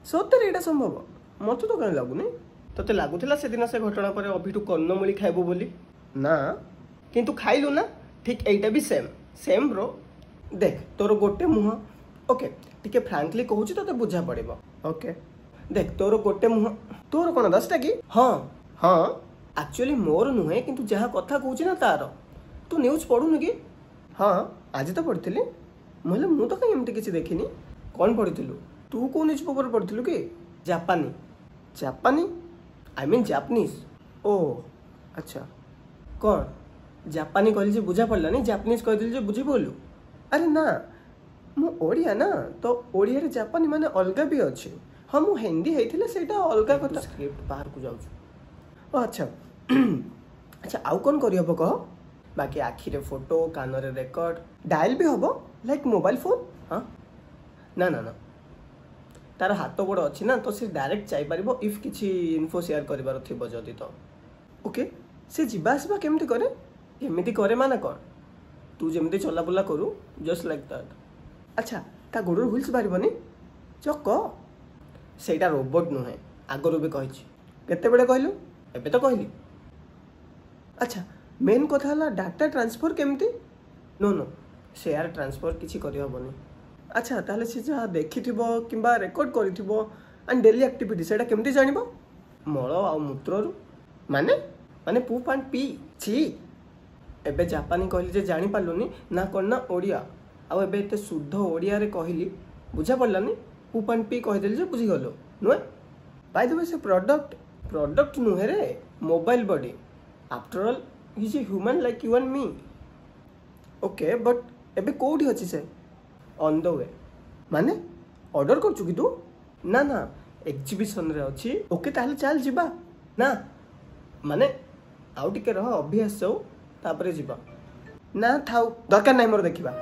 सତରେ एटा संभव मत तो कहीं लगुनि तते लागुला से दिन से घटना पर अभिटू कन्नमूली खाइबू बोली ना किंतु खाइलु ना ठीक एटा भी सेम सेम ब्रो देख तोर गोटे मुह ओके टिके फ्रांकली कहूची तते बुझा पड़िबो ओके देख तोर गोटे मुह तोर कोन 10टा की हां हां एक्चुअली मोर नुहे किंतु जहाँ कथा कहूची ना तार तू न्यूज पढुनु की हां आज तो पढ़िथिली मोले मु तो कहीं एमती किसी देखिनी कौन पढ़िथिलु तू को न्यूज पेपर पढ़िथिलु कि जापानी जापानी आई मीन जापानीज ओ अच्छा कौन जापानी कहली जे बुझा पड़ला नहीं जापानीज कहली जे बुझी बोलू अरे ना मु ओडिया ना तो ओडिया रे जापानी माने अलगा भी अछि हां मु हिंदी हेथिले सेटा अलगा कथा स्क्रिप्ट बाहर को जाउछु ओ अच्छा अच्छा आउ कौन करी हबो कह बाकी आखि रे फोटो कान रे रिकॉर्ड डायल भी हबो लाइक मोबाइल फोन हां ना ना ना तार हाथ गोड़ अच्छी ना तो सी डायरेक्ट जाई पारिबो इफ किछि इन्फो शेयर करिवार थिबो जदी तो ओके से जिबा आसबा केमती करे केमती करे माने कोन तू जेमती चला बुला करू जस्ट लाइक दैट अच्छा ता गोड़ हुल्स पारिबोनी चक सेटा रोबोट नुहे आगरो भी कहिछि केते बेले कहलु एबे तो कहली अच्छा मेन कथा हला डाटा ट्रांसफर केमती नो नो शेयर ट्रांसफर किछि करि हबोनी अच्छा ताले से जा देखिथिबो किंबा रेकॉर्ड करिथिबो एंड डेली एक्टिविटी सेटा केमती जानिबो मळ आ मूत्र रु माने माने पूप एंड पी छी एबे जापानी कहली जे जानि पालुनी ना कोन ना ओडिया आ एबे एते शुद्ध ओडिया रे कहली बुझा पड़लानी पूप एंड पी कहि देली जे बुझी गलो नुए बाय द वे से प्रोडक्ट नुहे रे mobile body after all he is a human like you and me okay but एबे कोठी अछि से ऑन द वे माने ऑर्डर कर चुकी तू ना ना एग्जीबिशन रे अछि ओके ताले चल जिबा ना माने आउ टिके रह अभ्यास जाऊ तापरे जिबा ना थाउ दरकार नै मोर देखिबा